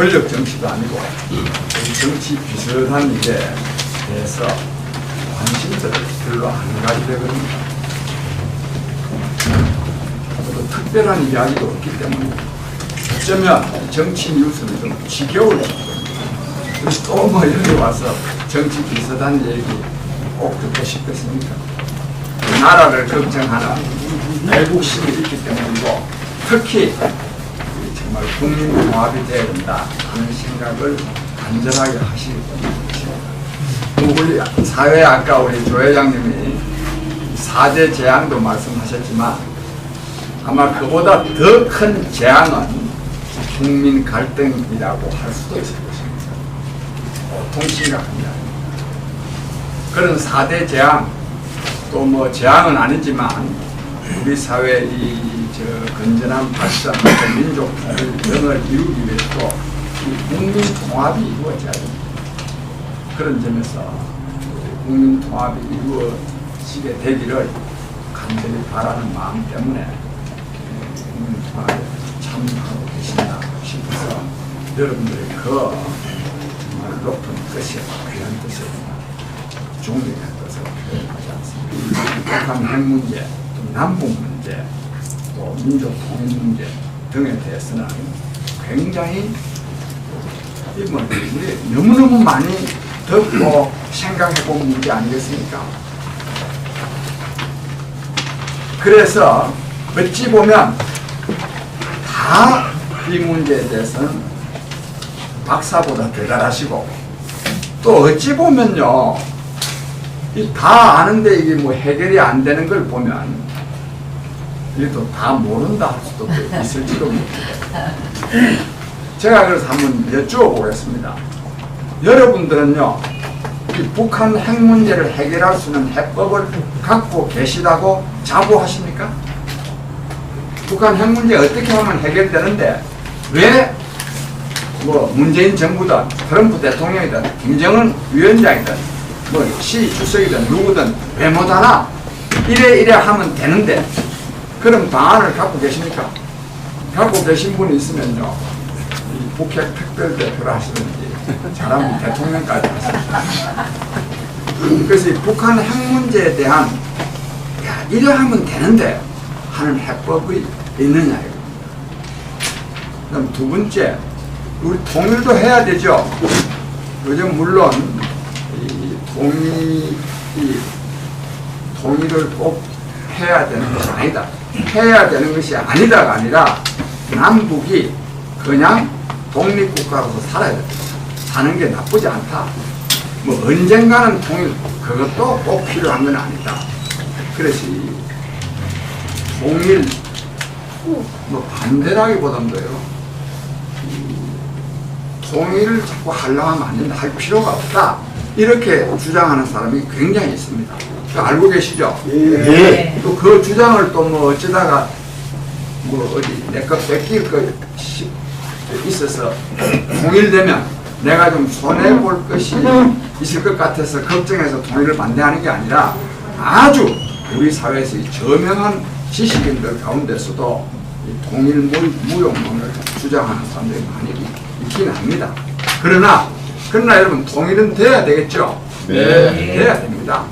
권력 정치도 아니고 정치 비슷한 일에 대해서 관심들을 별로 안 가지게 됩니다. 또 특별한 이야기도 없기 때문에 어쩌면 정치 뉴스는 좀 지겨울 정도입니다. 그래서 또 뭐 여기 와서 정치 비슷한 얘기 꼭 듣고 싶겠습니까? 나라를 걱정하는 애국심이 있기 때문이고 특히 정말 국민 통합이 되어야 된다 하는 생각을 간절하게 하시기 때문입니다. 우리 사회 아까 우리 조 회장님이 4대 재앙도 말씀하셨지만 아마 그보다 더 큰 재앙은 국민 갈등이라고 할 수도 있을 것입니다. 보통 심각합니다. 그런 4대 재앙 또 뭐 재앙은 아니지만 우리 사회의 건전한 발전, 민족 통일을 이루기 위해서 국민 통합이 이루어져야 됩니다. 그런 점에서 국민 통합이 이루어지게 되기를 간절히 바라는 마음 때문에 국민 통합에 참여하고 계신다 싶어서 여러분들의 그 정말 높은 뜻이 귀한 뜻을 존경의 뜻을 표현하지 않습니다. 북한 핵 문제, 또 남북 문제, 또 민족 통일 문제 등에 대해서는 굉장히 우리 너무너무 많이 듣고 생각해본 문제 아니겠습니까? 그래서 어찌 보면 다 이 문제에 대해서는 박사보다 대단하시고 또 어찌 보면요 다 아는데 이게 뭐 해결이 안 되는 걸 보면 이것도 다 모른다 할 수도 있을지도 모릅니다. 제가 그래서 한번 여쭈어보겠습니다. 여러분들은요 이 북한 핵 문제를 해결할 수 있는 해법을 갖고 계시다고 자부하십니까? 북한 핵 문제 어떻게 하면 해결되는데 왜 뭐 문재인 정부든 트럼프 대통령이든 김정은 위원장이든 뭐 시 주석이든 누구든 왜 못하나 이래 하면 되는데 그런 방안을 갖고 계십니까? 갖고 계신 분이 있으면요 이 북핵 특별대표를 하시든지 잘하면 대통령까지 하십니다. 그래서 이 북한 핵 문제에 대한 야 이래 하면 되는데 하는 해법이 있느냐 이겁니다. 그럼 두 번째 우리 통일도 해야 되죠. 요즘 물론 이 통일을 꼭 해야 되는 것이 아니다. 해야 되는 것이 아니다가 아니라 남북이 그냥 독립국가로서 살아야 된다. 사는 게 나쁘지 않다. 뭐 언젠가는 통일 그것도 꼭 필요한 건 아니다. 그래서 이 통일 뭐 반대라기보다도요 통일을 자꾸 하려고 하면 안 된다. 할 필요가 없다. 이렇게 주장하는 사람이 굉장히 있습니다. 알고 계시죠? 예. 또 그 주장을 또 뭐 어쩌다가 뭐 어디 내 것 뺏길 거 있어서 통일되면 내가 좀 손해볼 것이 있을 것 같아서 걱정해서 통일을 반대하는 게 아니라 아주 우리 사회에서 저명한 지식인들 가운데서도 이 통일 무용론을 주장하는 사람들이 많이 있긴 합니다. 그러나 여러분 통일은 돼야 되겠죠? 네. 돼야 됩니다.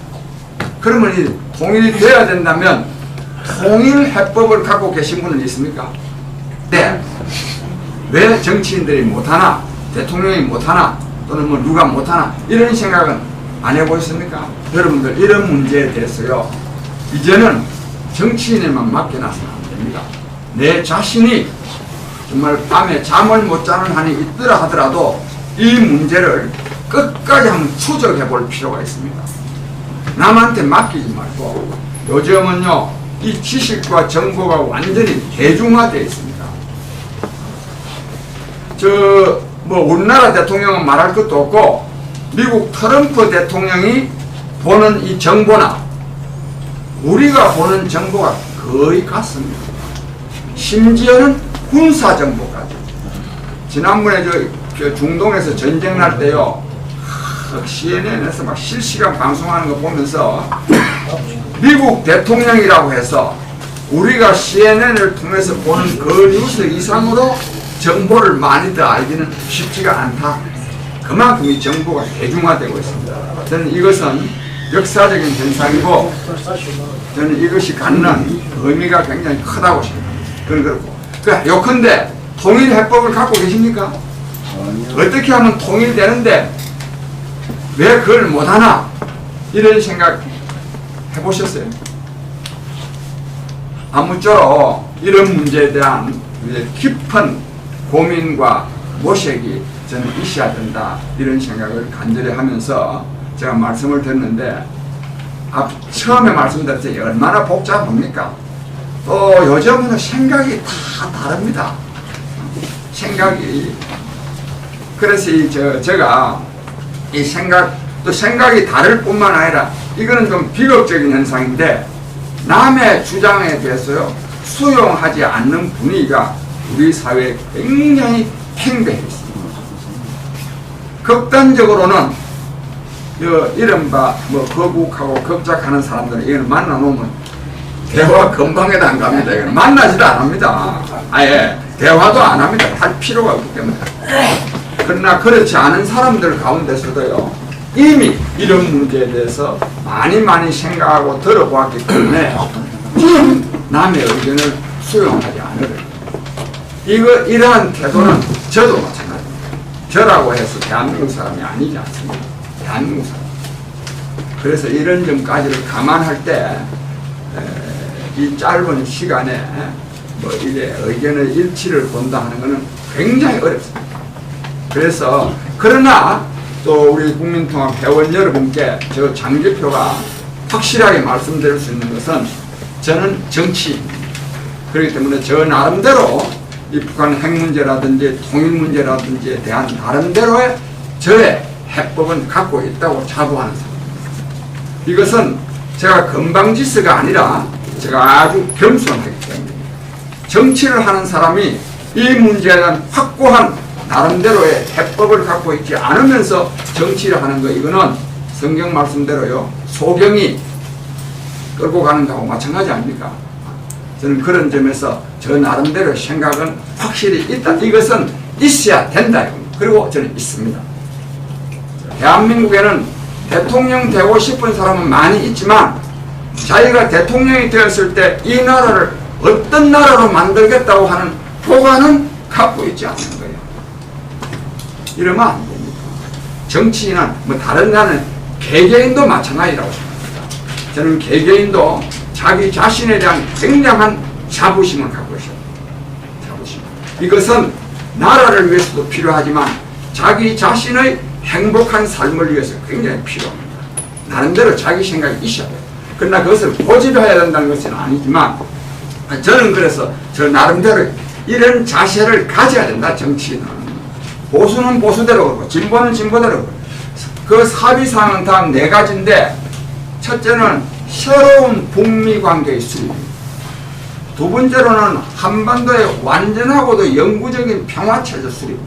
그러면 이 통일이 돼야 된다면 통일 해법을 갖고 계신 분은 있습니까? 네. 왜 정치인들이 못하나 대통령이 못하나 또는 뭐 누가 못하나 이런 생각은 안 해보셨습니까? 여러분들 이런 문제에 대해서요 이제는 정치인에만 맡겨놔서는 안 됩니다. 내 자신이 정말 밤에 잠을 못 자는 한이 있더라 하더라도 이 문제를 끝까지 한번 추적해 볼 필요가 있습니다. 남한테 맡기지 말고 요즘은요 이 지식과 정보가 완전히 대중화되어 있습니다. 뭐 우리나라 대통령은 말할 것도 없고 미국 트럼프 대통령이 보는 이 정보나 우리가 보는 정보가 거의 같습니다. 심지어는 군사 정보까지. 지난번에 저 중동에서 전쟁 날 때요 CNN에서 막 실시간 방송하는 거 보면서 미국 대통령이라고 해서 우리가 CNN을 통해서 보는 그 뉴스 이상으로 정보를 많이 더 알기는 쉽지가 않다. 그만큼 이 정보가 대중화되고 있습니다. 저는 이것은 역사적인 현상이고 저는 이것이 갖는 의미가 굉장히 크다고 생각합니다. 그건 그렇고. 요컨대 통일해법을 갖고 계십니까? 어떻게 하면 통일되는데 왜 그걸 못하나? 이런 생각 해보셨어요? 아무쪼록 이런 문제에 대한 깊은 고민과 모색이 저는 있어야 된다. 이런 생각을 간절히 하면서 제가 말씀을 드렸는데 처음에 말씀드렸죠. 얼마나 복잡합니까? 또 요즘은 생각이 다 다릅니다. 생각이. 그래서 제가 이 생각이 다를 뿐만 아니라 이거는 좀 비극적인 현상인데 남의 주장에 대해서요 수용하지 않는 분위기가 우리 사회에 굉장히 팽배해 있습니다. 극단적으로는 이른바 거북하고 겁작하는 사람들은 이걸 만나놓으면 대화 금방에도 안 갑니다. 이건 만나지도 안 합니다. 아예 대화도 안 합니다. 할 필요가 없기 때문에. 그러나 그렇지 않은 사람들 가운데서도요 이미 이런 문제에 대해서 많이 생각하고 들어보았기 때문에 남의 의견을 수용하지 않으려고. 이러한 태도는 저도 마찬가지입니다. 저라고 해서 대한민국 사람이 아니지 않습니다. 대한민국 사람. 그래서 이런 점까지를 감안할 때 이 짧은 시간에 이게 의견의 일치를 본다 하는 것은 굉장히 어렵습니다. 그래서 그러나 또 우리 국민통합 회원 여러분께 저 장기표가 확실하게 말씀드릴 수 있는 것은 저는 정치인입니다. 그렇기 때문에 저 나름대로 이 북한 핵 문제라든지 통일 문제라든지에 대한 나름대로의 저의 해법은 갖고 있다고 자부하는 사람입니다. 이것은 제가 건방지스가 아니라 제가 아주 겸손하기 때문입니다. 정치를 하는 사람이 이 문제에 대한 확고한 나름대로의 해법을 갖고 있지 않으면서 정치를 하는 거 이거는 성경 말씀대로요 소경이 끌고 가는 거하고 마찬가지 아닙니까? 저는 그런 점에서 저 나름대로의 생각은 확실히 있다. 이것은 있어야 된다. 그리고 저는 있습니다. 대한민국에는 대통령 되고 싶은 사람은 많이 있지만 자기가 대통령이 되었을 때 이 나라를 어떤 나라로 만들겠다고 하는 포관은 갖고 있지 않는 거예요. 이러면 안 됩니다. 정치인은 다른 나는 개개인도 마찬가지라고 생각합니다. 저는 개개인도 자기 자신에 대한 굉장한 자부심을 갖고 있어요. 자부심. 이것은 나라를 위해서도 필요하지만 자기 자신의 행복한 삶을 위해서 굉장히 필요합니다. 나름대로 자기 생각이 있어야 돼요. 그러나 그것을 고집해야 된다는 것은 아니지만 저는 그래서 저 나름대로 이런 자세를 가져야 된다. 정치인은 보수는 보수대로 그러고 진보는 진보대로 그러고 그 사비사항은 다 네 가지인데 첫째는 새로운 북미 관계의 수립, 두 번째로는 한반도의 완전하고도 영구적인 평화체제 수립,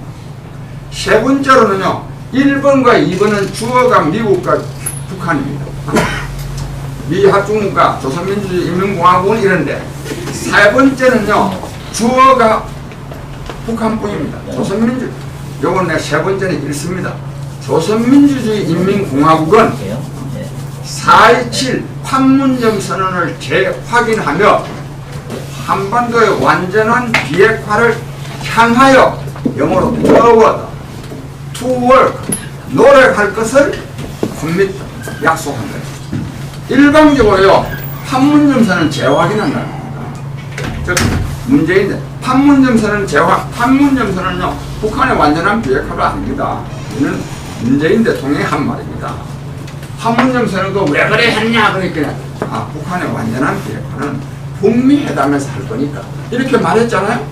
세 번째로는요 일본과 이번은 주어가 미국과 북한입니다. 미합중국과 조선민주주의인민공화국은 이런데 세 번째는요 주어가 북한뿐입니다. 조선민주 요건 내 세 번째는 읽습니다. 조선민주주의인민공화국은 4.27 판문점 선언을 재확인하며 한반도의 완전한 비핵화를 향하여 영어로 forward, to work, 노력할 것을 콤밋 약속한 거예요. 일방적으로요 판문점 선언을 재확인한다는 겁니다. 즉 문제인데 판문점 선언 판문점 선언은요 북한의 완전한 비핵화가 아닙니다. 이는 문재인 대통령이 한 말입니다. 판문점 선언도 왜 그래 했냐 그러니까 북한의 완전한 비핵화는 북미 회담에서 할 거니까 이렇게 말했잖아요.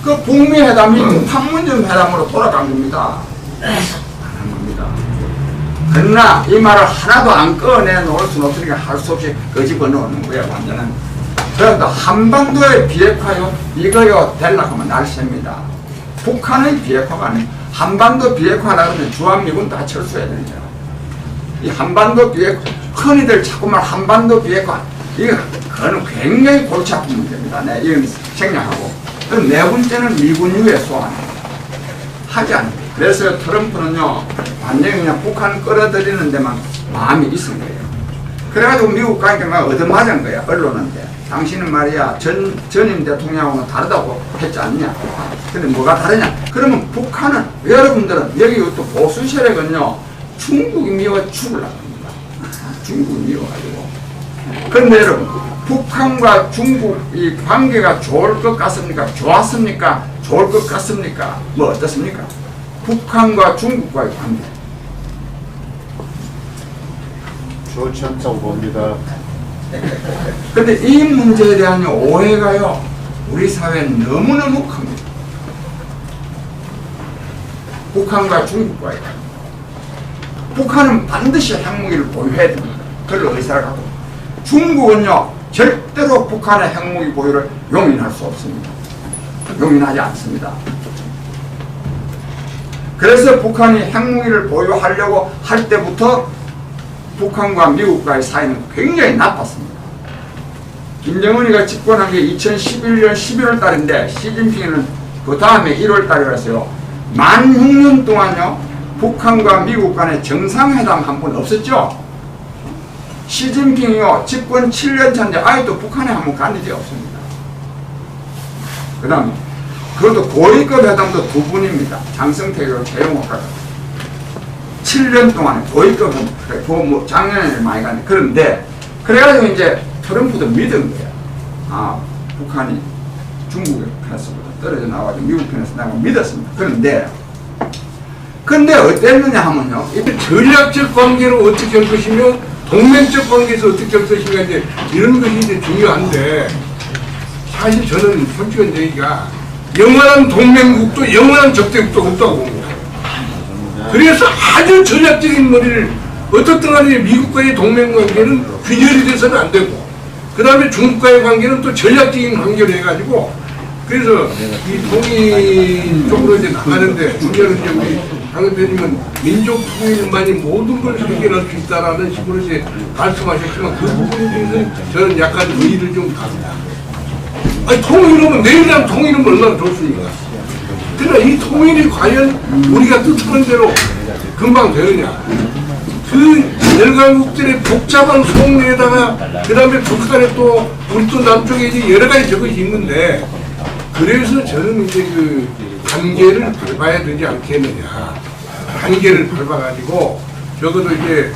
그 북미 회담이 판문점 회담으로 돌아간 겁니다. 안 한 겁니다. 그러나 이 말을 하나도 안 꺼내놓을 수는 없으니까 할 수 없이 끄집어 넣는 거예요. 완전한. 그런데 한반도의 비핵화요 이거요 되려고 하면 날쌔입니다. 북한의 비핵화가 아니에요. 한반도 비핵화라고 하면 주한미군 다 철수해야 되는 거예요. 이 한반도 비핵화 흔히들 자꾸만 한반도 비핵화 그거는 굉장히 골치 아픈 문제입니다. 네, 이건 생략하고 그럼 네 번째는 미군유해 소환. 하지 않아요. 그래서 트럼프는요, 완전히 그냥 북한 끌어들이는 데만 마음이 있은 거예요. 그래가지고 미국 가니까 막 얻어맞은 거야, 언론한테. 당신은 말이야, 전임 대통령하고는 다르다고 했지 않냐? 근데 뭐가 다르냐? 그러면 북한은, 여러분들은, 여기 또 보수 세력은요, 중국이 미워 죽으려고 합니다. 중국이 미워가지고. 그런데 여러분, 북한과 중국이 관계가 좋을 것 같습니까? 좋았습니까? 좋을 것 같습니까? 뭐 어떻습니까? 북한과 중국과의 관계. 좋지 않다고 봅니다. 근데 이 문제에 대한 오해가요, 우리 사회는 너무너무 큽니다. 북한과 중국과의 관계. 북한은 반드시 핵무기를 보유해야 됩니다. 그걸 의사를 갖고. 중국은요, 절대로 북한의 핵무기 보유를 용인할 수 없습니다. 용인하지 않습니다. 그래서 북한이 핵무기를 보유하려고 할 때부터 북한과 미국과의 사이는 굉장히 나빴습니다. 김정은이가 집권한 게 2011년 11월 달인데 시진핑은 그 다음에 1월 달이라서요. 만 6년 동안요, 북한과 미국 간에 정상회담 한 번 없었죠. 시진핑이요, 집권 7년 차인데 아직도 북한에 한 번 간 일이 없습니다. 그 다음에 그것도 고위급 회담도 두 분입니다. 장성택하고 최용호가 7년 동안에 고위급 회담, 뭐 작년에 많이 갔는데, 그런데 그래가지고 이제 트럼프도 믿은 거야. 아, 북한이 중국의 편에서보다 떨어져 나와가지고 미국 편에서 나가 믿었습니다. 근데 어땠느냐 하면요, 전략적 관계로 어떻게 할 것이며 동맹적 관계에서 어떻게 할 것인가, 이제 이런 것이 이제 중요한데, 사실 저는 솔직한 얘기가 영원한 동맹국도 영원한 적대국도 없다고 봅니다. 그래서 아주 전략적인 머리를 어떻든 간에 미국과의 동맹 관계는 균열이 돼서는 안 되고, 그 다음에 중국과의 관계는 또 전략적인 관계로 해가지고, 그래서 이 통일 쪽으로 이제 나가는데, 중요한 이제 우리 강 대표님은 민족 통일만이 모든 걸 해결할 수 있다라는 식으로 이제 말씀하셨지만, 그 부분에 대해서는 저는 약간 의의를 좀 갖습니다. 아니, 통일하면 내일이랑 통일은 얼마나 좋습니까? 그러나 이 통일이 과연 우리가 뜻하는 대로 금방 되느냐? 그 열강국들의 복잡한 속내에다가 그 다음에 북한에 또 우리 또 남쪽에 이제 여러 가지 저것이 있는데, 그래서 저는 이제 그 단계를 밟아야 되지 않겠느냐. 단계를 밟아가지고 적어도 이제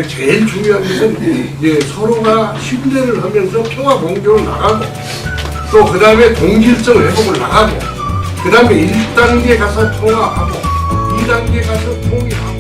제일 중요한 것은 이제 서로가 신뢰를 하면서 평화 공조로 나가고, 또 그 다음에 동질성 회복을 나가고, 그 다음에 1단계 가서 통화하고 2단계 가서 통일하고.